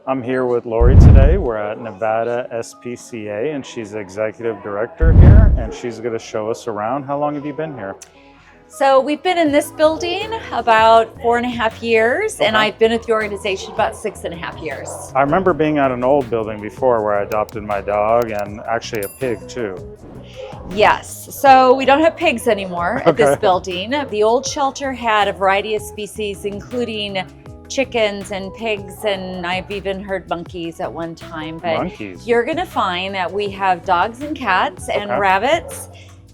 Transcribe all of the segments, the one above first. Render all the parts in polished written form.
I'm here with Lori today. We're at Nevada SPCA and she's the executive director here and she's going to show us around. How long have you been here? So we've been in this building about 4.5 years, and I've been with the organization about 6.5 years. I remember being at an old building before where I adopted my dog and actually a pig too. Yes, so we don't have pigs anymore at this building. The old shelter had a variety of species, including chickens and pigs, and I've even heard monkeys at one time. But monkeys? You're gonna find that we have dogs and cats and rabbits,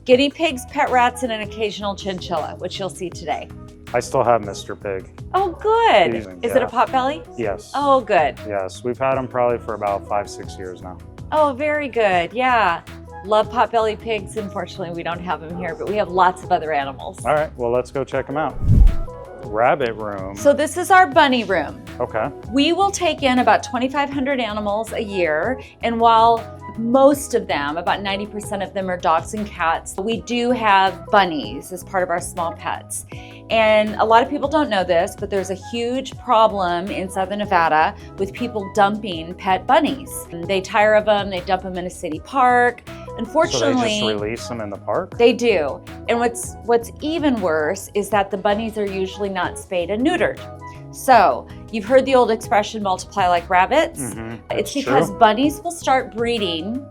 guinea pigs, pet rats, and an occasional chinchilla, which you'll see today. I still have Mr. Pig. Oh, good. Is it a potbelly? Yes. Oh, good. Yes, we've had him probably for about 5-6 years now. Oh, very good. Yeah. Love potbelly pigs. Unfortunately, we don't have them here, but we have lots of other animals. All right, well, let's go check them out. Rabbit room. So this is our bunny room. Okay. We will take in about 2,500 animals a year, and while most of them, about 90% of them, are dogs and cats, we do have bunnies as part of our small pets. And a lot of people don't know this, but there's a huge problem in Southern Nevada with people dumping pet bunnies. They tire of them, they dump them in a city park. Unfortunately, so they just release them in the park? They do. And what's even worse is that the bunnies are usually not spayed and neutered. So you've heard the old expression, multiply like rabbits. It's because bunnies will start breeding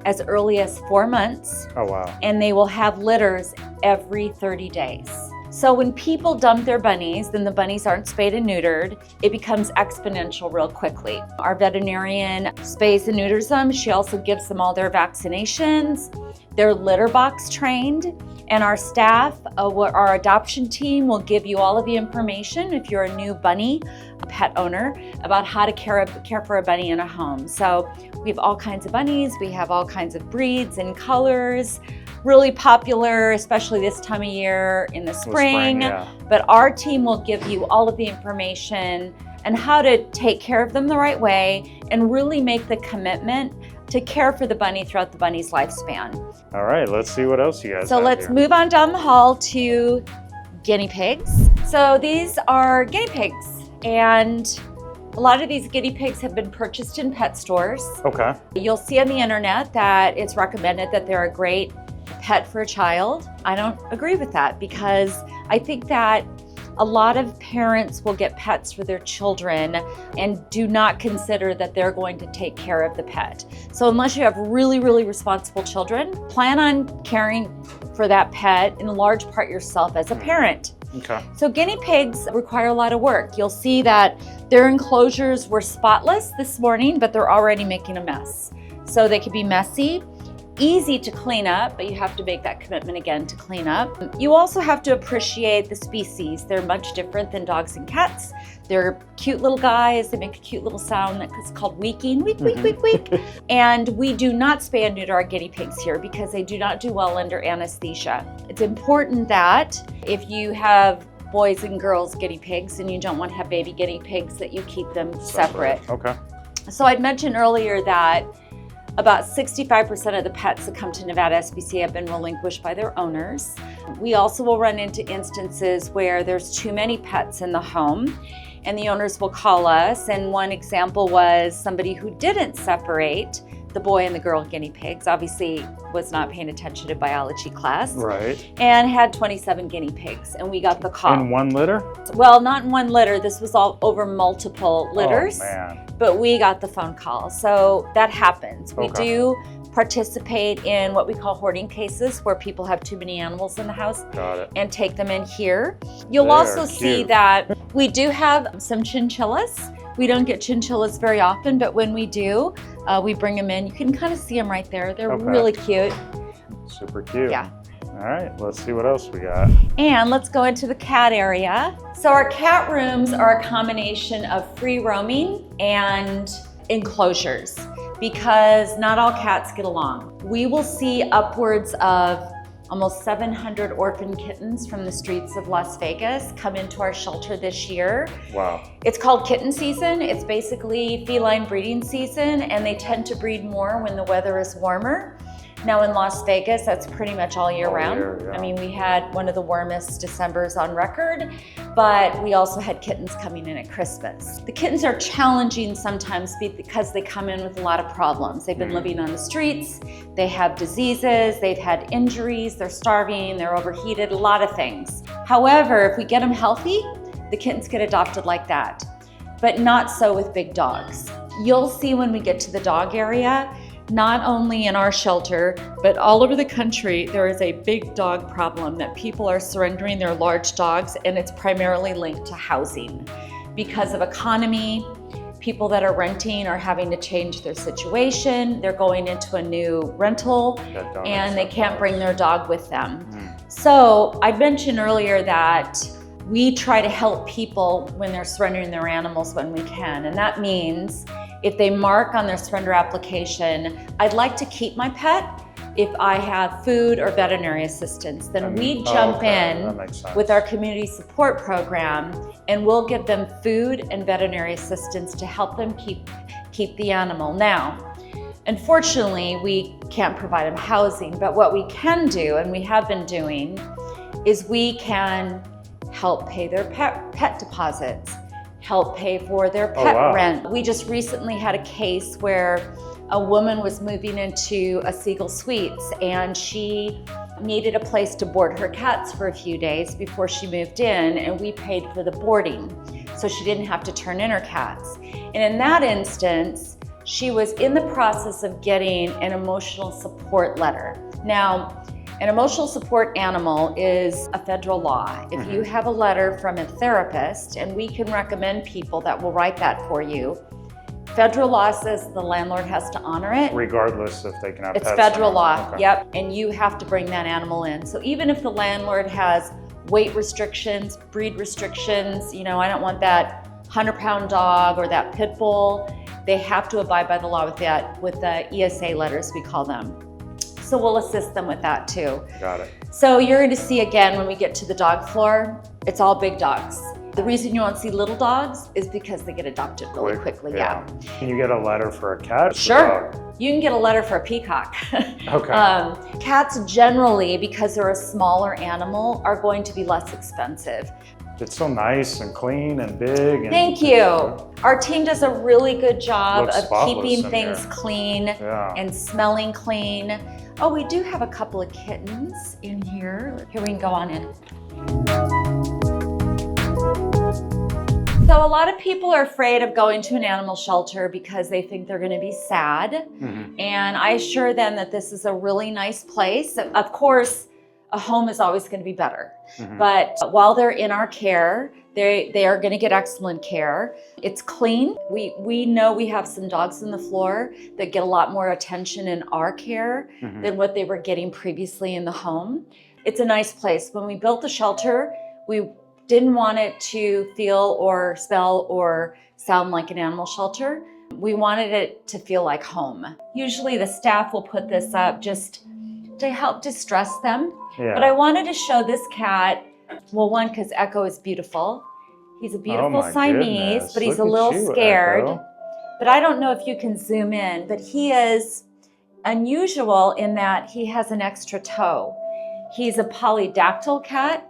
as early as 4 months. Oh, wow. And they will have litters every 30 days. So when people dump their bunnies, then the bunnies aren't spayed and neutered. It becomes exponential real quickly. Our veterinarian spays and neuters them. She also gives them all their vaccinations. They're litter box trained. And our staff, our adoption team, will give you all of the information if you're a new bunny pet owner about how to care for a bunny in a home. So we have all kinds of bunnies. We have all kinds of breeds and colors. Really popular, especially this time of year in the spring. But our team will give you all of the information and how to take care of them the right way and really make the commitment to care for the bunny throughout the bunny's lifespan. All right, let's see what else you guys have. So let's move on down the hall to guinea pigs. So these are guinea pigs, and a lot of these guinea pigs have been purchased in pet stores. Okay. You'll see on the internet that it's recommended that they're a great pet for a child. I don't agree with that because I think that a lot of parents will get pets for their children and do not consider that they're going to take care of the pet. So unless you have really, really responsible children, plan on caring for that pet in large part yourself as a parent. Okay. So guinea pigs require a lot of work. You'll see that their enclosures were spotless this morning, but they're already making a mess. So they can be messy. Easy to clean up, but you have to make that commitment again to clean up. You also have to appreciate the species. They're much different than dogs and cats. They're cute little guys. They make a cute little sound that's called weeking, week, week, week, week. And we do not spay and neuter our guinea pigs here because they do not do well under anesthesia. It's important that if you have boys and girls guinea pigs and you don't want to have baby guinea pigs, that you keep them separate. Okay. So I'd mentioned earlier that about 65% of the pets that come to Nevada SPCA have been relinquished by their owners. We also will run into instances where there's too many pets in the home and the owners will call us. And one example was somebody who didn't separate the boy and the girl guinea pigs, obviously was not paying attention to biology class. Right. And had 27 guinea pigs, and we got the call. In one litter? Well, not in one litter. This was all over multiple litters. Oh, man. But we got the phone call. So that happens. We do participate in what we call hoarding cases where people have too many animals in the house and take them in here. You'll also see that we do have some chinchillas. We don't get chinchillas very often, but when we do, we bring them in. You can kind of see them right there. They're really cute. Super cute. Yeah. All right, let's see what else we got. And let's go into the cat area. So our cat rooms are a combination of free roaming and enclosures because not all cats get along. We will see upwards of almost 700 orphan kittens from the streets of Las Vegas come into our shelter this year. Wow. It's called kitten season. It's basically feline breeding season, and they tend to breed more when the weather is warmer. Now in Las Vegas, that's pretty much all year round. Yeah. I mean, we had one of the warmest Decembers on record, but we also had kittens coming in at Christmas. The kittens are challenging sometimes because they come in with a lot of problems. They've been living on the streets, they have diseases, they've had injuries, they're starving, they're overheated, a lot of things. However, if we get them healthy, the kittens get adopted like that, but not so with big dogs. You'll see when we get to the dog area, not only in our shelter, but all over the country, there is a big dog problem that people are surrendering their large dogs, and it's primarily linked to housing. Because of economy, people that are renting are having to change their situation. They're going into a new rental and they can't bring their dog with them. So I mentioned earlier that we try to help people when they're surrendering their animals when we can, and that means if they mark on their surrender application, I'd like to keep my pet if I have food or veterinary assistance, then we jump in with our community support program and we'll give them food and veterinary assistance to help them keep the animal. Now, unfortunately, we can't provide them housing, but what we can do, and we have been doing, is we can help pay their pet deposits, help pay for their pet rent. We just recently had a case where a woman was moving into a Seagull Suites and she needed a place to board her cats for a few days before she moved in, and we paid for the boarding so she didn't have to turn in her cats. And in that instance, she was in the process of getting an emotional support letter. Now, an emotional support animal is a federal law. If you have a letter from a therapist, and we can recommend people that will write that for you, federal law says the landlord has to honor it. Regardless if they can have pets. It's federal law, yep, and you have to bring that animal in. So even if the landlord has weight restrictions, breed restrictions, you know, I don't want that 100-pound dog or that pit bull, they have to abide by the law with that, with the ESA letters, we call them. So we'll assist them with that too. Got it. So you're going to see again when we get to the dog floor, it's all big dogs. The reason you won't see little dogs is because they get adopted really quickly. Yeah. Can you get a letter for a cat? Sure. You can get a letter for a peacock. Okay. Cats generally, because they're a smaller animal, are going to be less expensive. It's so nice and clean and big. And thank you. Our team does a really good job of keeping things clean and smelling clean. Oh, we do have a couple of kittens in here. Here, we can go on in. So a lot of people are afraid of going to an animal shelter because they think they're going to be sad. And I assure them that this is a really nice place. Of course, a home is always going to be better. But while they're in our care, they are going to get excellent care. It's clean. We know we have some dogs on the floor that get a lot more attention in our care than what they were getting previously in the home. It's a nice place. When we built the shelter, we didn't want it to feel or smell or sound like an animal shelter. We wanted it to feel like home. Usually the staff will put this up just to help distress them. But I wanted to show this cat, well, one, because Echo is beautiful. He's a beautiful Siamese, but he's a little scared. Echo. But I don't know if you can zoom in, but he is unusual in that he has an extra toe. He's a polydactyl cat,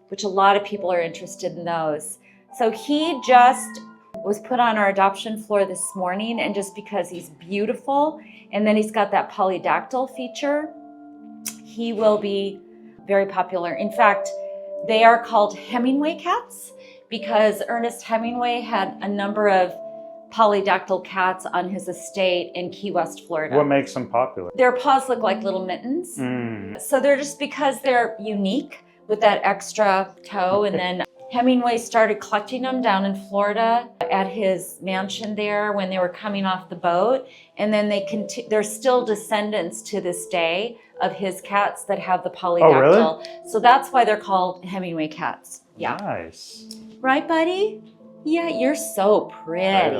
which a lot of people are interested in those. So he just was put on our adoption floor this morning, and just because he's beautiful, and then he's got that polydactyl feature, he will be very popular. In fact, they are called Hemingway cats because Ernest Hemingway had a number of polydactyl cats on his estate in Key West, Florida. What makes them popular? Their paws look like little mittens. So they're just because they're unique with that extra toe. And then Hemingway started collecting them down in Florida at his mansion there when they were coming off the boat. And then they're still descendants to this day of his cats that have the polydactyl. Oh, really? So that's why they're called Hemingway cats. Yeah. Nice. Right, buddy? Yeah, you're so pretty.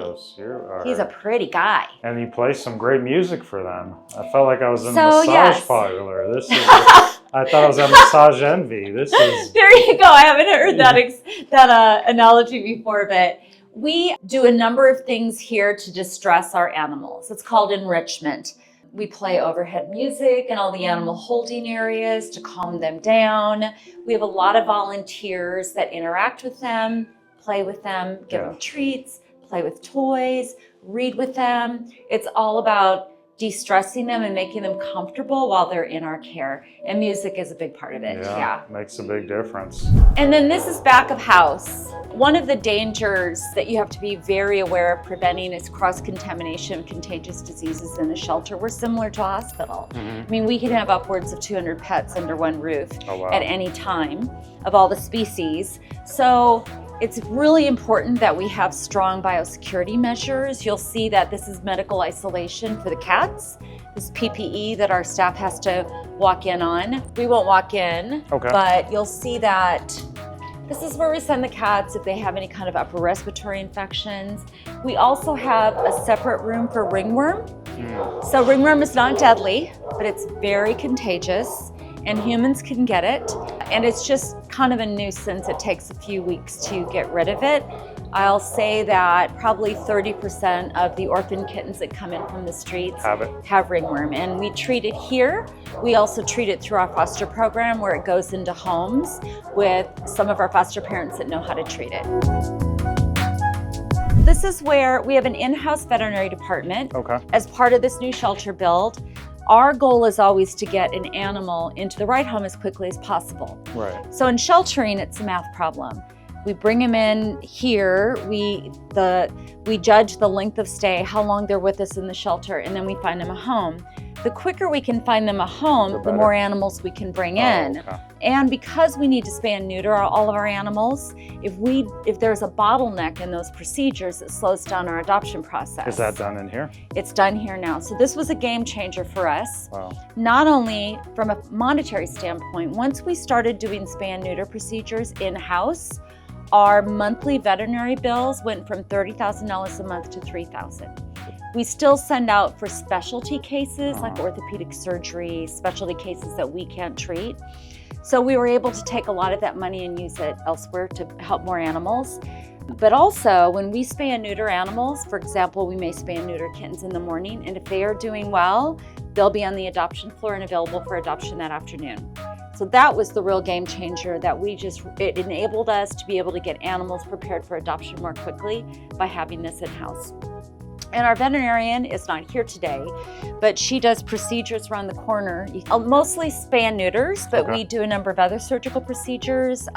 He's a pretty guy. And you play some great music for them. I felt like I was in a massage parlor. This is, I thought I was at Massage Envy. This is. There you go. I haven't heard that analogy before, but we do a number of things here to distress our animals. It's called enrichment. We play overhead music in all the animal holding areas to calm them down. We have a lot of volunteers that interact with them, play with them, give them treats, play with toys, read with them. It's all about de-stressing them and making them comfortable while they're in our care. And music is a big part of it. Yeah. Makes a big difference. And then this is back of house. One of the dangers that you have to be very aware of preventing is cross-contamination of contagious diseases in a shelter. We're similar to a hospital. I mean, we can have upwards of 200 pets under one roof at any time of all the species. So it's really important that we have strong biosecurity measures. You'll see that this is medical isolation for the cats. This PPE that our staff has to walk in on. We won't walk in, but you'll see that this is where we send the cats if they have any kind of upper respiratory infections. We also have a separate room for ringworm. So ringworm is not deadly, but it's very contagious and humans can get it. And it's just kind of a nuisance. It takes a few weeks to get rid of it. I'll say that probably 30% of the orphan kittens that come in from the streets have ringworm, and we treat it here. We also treat it through our foster program where it goes into homes with some of our foster parents that know how to treat it. This is where we have an in-house veterinary department. As part of this new shelter build, our goal is always to get an animal into the right home as quickly as possible. So in sheltering, it's a math problem. We bring them in here, we judge the length of stay, how long they're with us in the shelter, and then we find them a home. The quicker we can find them a home, the more animals we can bring in. And because we need to spay and neuter all of our animals, if there's a bottleneck in those procedures, it slows down our adoption process. Is that done in here? It's done here now. So this was a game changer for us. Not only from a monetary standpoint, once we started doing spay and neuter procedures in-house, our monthly veterinary bills went from $30,000 a month to $3,000. We still send out for specialty cases like orthopedic surgery, specialty cases that we can't treat. So we were able to take a lot of that money and use it elsewhere to help more animals. But also when we spay and neuter animals, for example, we may spay and neuter kittens in the morning, and if they are doing well, they'll be on the adoption floor and available for adoption that afternoon. So that was the real game changer, that it enabled us to be able to get animals prepared for adoption more quickly by having this in-house. And our veterinarian is not here today, but she does procedures around the corner, mostly spay and neuters, but we do a number of other surgical procedures.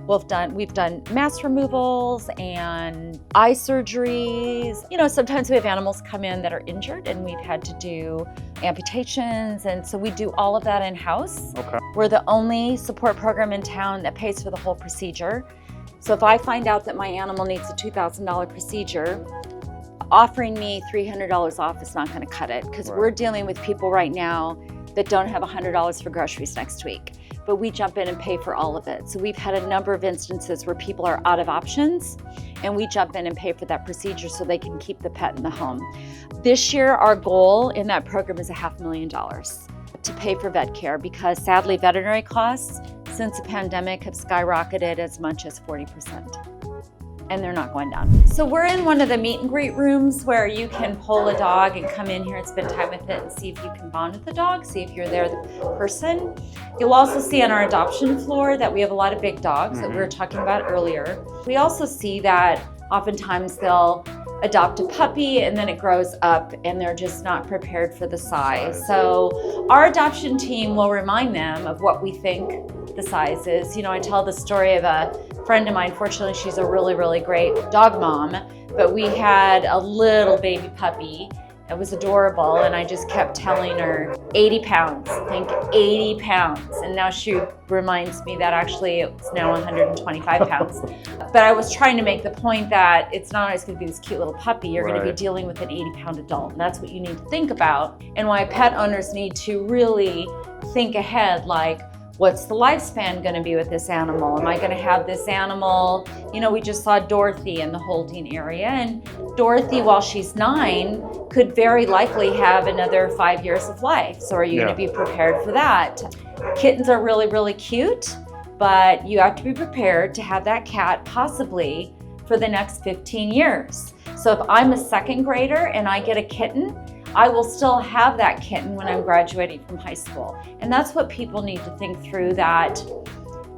We've done mass removals and eye surgeries. You know, sometimes we have animals come in that are injured and we've had to do amputations, and so we do all of that in-house. We're the only support program in town that pays for the whole procedure. So if I find out that my animal needs a $2,000 procedure, offering me $300 off is not going to cut it, because we're dealing with people right now that don't have $100 for groceries next week. But we jump in and pay for all of it. So we've had a number of instances where people are out of options and we jump in and pay for that procedure so they can keep the pet in the home. This year, our goal in that program is $500,000 to pay for vet care, because sadly, veterinary costs since the pandemic have skyrocketed as much as 40%. And they're not going down. So we're in one of the meet and greet rooms where you can pull a dog and come in here and spend time with it and see if you can bond with the dog, see if you're there the person. You'll also see on our adoption floor that we have a lot of big dogs that we were talking about earlier. We also see that oftentimes they'll adopt a puppy and then it grows up and they're just not prepared for the size. So our adoption team will remind them of what we think the size is. You know, I tell the story of a friend of mine. Fortunately, she's a really, really great dog mom, but we had a little baby puppy. It was adorable, and I just kept telling her 80 pounds, think 80 pounds. And now she reminds me that actually it's now 125 pounds. But I was trying to make the point that it's not always going to be this cute little puppy. You're going to be dealing with an 80-pound adult, and that's what you need to think about, and why pet owners need to really think ahead, like, what's the lifespan going to be with this animal? Am I going to have this animal? You know, we just saw Dorothy in the holding area, and Dorothy, while she's 9, could very likely have another 5 years of life. So are you going to be prepared for that? Kittens are really, really cute, but you have to be prepared to have that cat possibly for the next 15 years. So if I'm a second grader and I get a kitten, I will still have that kitten when I'm graduating from high school. And that's what people need to think through, that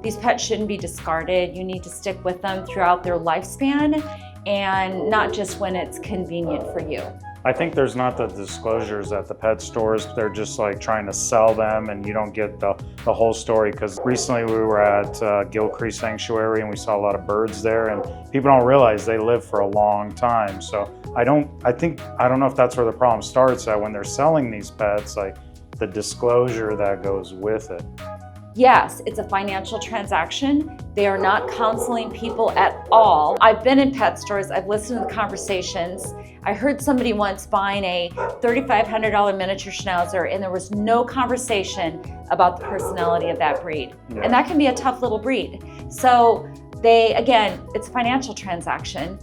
these pets shouldn't be discarded. You need to stick with them throughout their lifespan and not just when it's convenient for you. I think there's not the disclosures at the pet stores. They're just like trying to sell them and you don't get the whole story. Because recently we were at Gill Creek Sanctuary and we saw a lot of birds there, and people don't realize they live for a long time. So I don't know if that's where the problem starts, that when they're selling these pets, like the disclosure that goes with it. Yes, it's a financial transaction. They are not counseling people at all. I've been in pet stores, I've listened to the conversations. I heard somebody once buying a $3,500 miniature schnauzer and there was no conversation about the personality of that breed. Yeah. And that can be a tough little breed. So again, it's a financial transaction.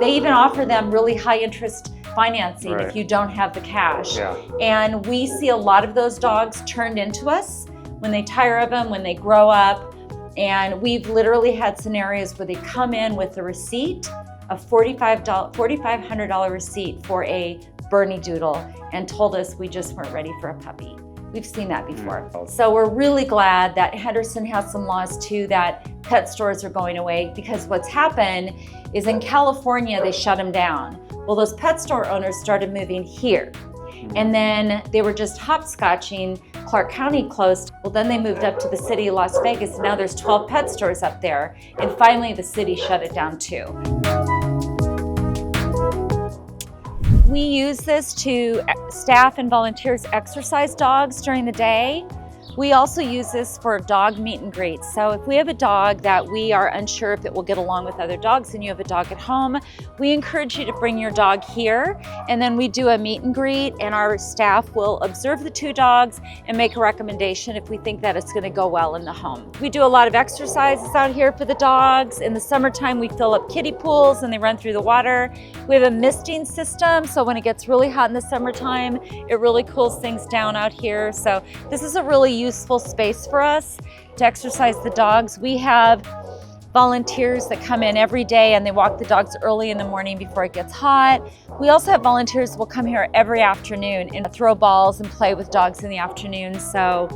They even offer them really high interest financing Right. if you don't have the cash. Yeah. And we see a lot of those dogs turned into us when they tire of them, when they grow up. And we've literally had scenarios where they come in with a receipt, a $4,500 receipt for a Bernie Doodle, and told us we just weren't ready for a puppy. We've seen that before. So we're really glad that Henderson has some laws too, that pet stores are going away, because what's happened is in California, they shut them down. Well, those pet store owners started moving here. And then they were just hopscotching. Clark County closed. Well, then they moved up to the city of Las Vegas. Now there's 12 pet stores up there. And finally, the city shut it down too. We use this to staff and volunteers exercise dogs during the day. We also use this for dog meet and greets. So if we have a dog that we are unsure if it will get along with other dogs and you have a dog at home, we encourage you to bring your dog here, and then we do a meet and greet, and our staff will observe the two dogs and make a recommendation if we think that it's gonna go well in the home. We do a lot of exercises out here for the dogs. In the summertime, we fill up kiddie pools and they run through the water. We have a misting system, so when it gets really hot in the summertime, it really cools things down out here. So this is a really useful space for us to exercise the dogs. We have volunteers that come in every day and they walk the dogs early in the morning before it gets hot. We also have volunteers who will come here every afternoon and throw balls and play with dogs in the afternoon. So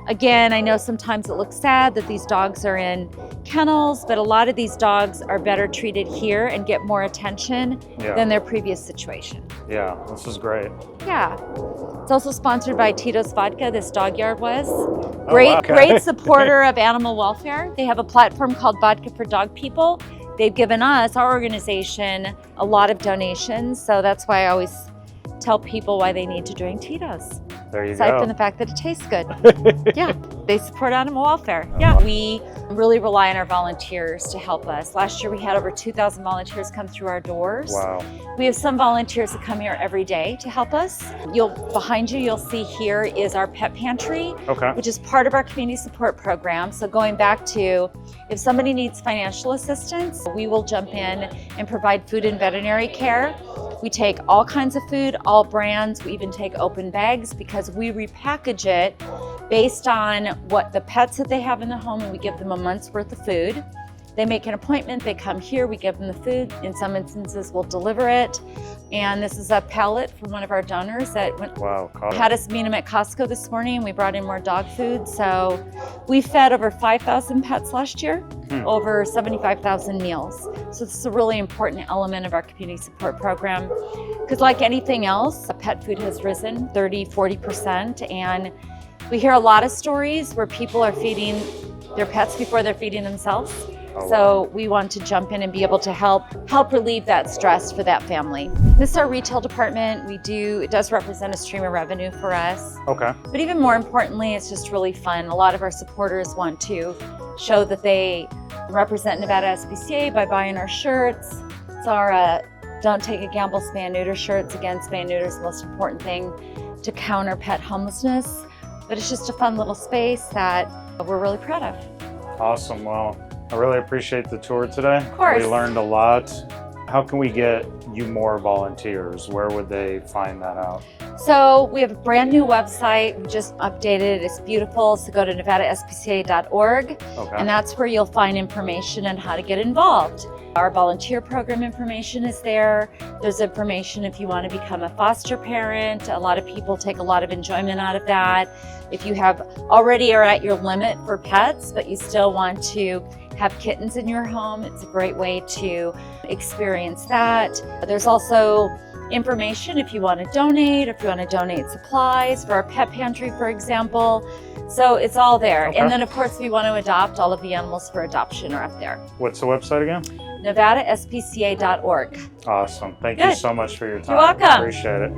again, I know sometimes it looks sad that these dogs are in kennels, but a lot of these dogs are better treated here and get more attention than their previous situation. Yeah, this is great. Yeah. It's also sponsored by Tito's Vodka, this dog yard was. Wow. Great supporter of animal welfare. They have a platform called Vodka for Dog People. They've given us, our organization, a lot of donations. So that's why I always tell people why they need to drink Tito's. There you Aside go. from the fact that it tastes good. Yeah, they support animal welfare. Yeah, we really rely on our volunteers to help us. Last year we had over 2,000 volunteers come through our doors. Wow. We have some volunteers that come here every day to help us. Behind you, you'll see here is our pet pantry, which is part of our community support program. So going back to, if somebody needs financial assistance, we will jump in and provide food and veterinary care. We take all kinds of food, all brands. We even take open bags because we repackage it based on what the pets that they have in the home, and we give them a month's worth of food. They make an appointment, they come here, we give them the food. In some instances, we'll deliver it. And this is a pallet from one of our donors that had us meet them at Costco this morning, and we brought in more dog food. So we fed over 5,000 pets last year, over 75,000 meals. So this is a really important element of our community support program, because like anything else, pet food has risen 30–40%. And we hear a lot of stories where people are feeding their pets before they're feeding themselves. So we want to jump in and be able to help relieve that stress for that family. This is our retail department. It does represent a stream of revenue for us. But even more importantly, it's just really fun. A lot of our supporters want to show that they represent Nevada SPCA by buying our shirts. It's our Don't Take a Gamble Spay and Neuter shirts. Again, spay and neuter is the most important thing to counter pet homelessness. But it's just a fun little space that we're really proud of. Awesome. Well, I really appreciate the tour today. Of course. We learned a lot. How can we get you more volunteers? Where would they find that out? So we have a brand new website. We just updated it. It's beautiful. So go to nevadaspca.org, and that's where you'll find information on how to get involved. Our volunteer program information is there. There's information if you want to become a foster parent. A lot of people take a lot of enjoyment out of that. If you have already are at your limit for pets, but you still want to have kittens in your home, it's a great way to experience that. There's also information if you want to donate, if you want to donate supplies for our pet pantry, for example. So it's all there. Okay. And then of course, if you want to adopt, all of the animals for adoption are up there. What's the website again? Nevada SPCA.org. Awesome. Thank you Good. so much for your time. You're welcome. Appreciate it.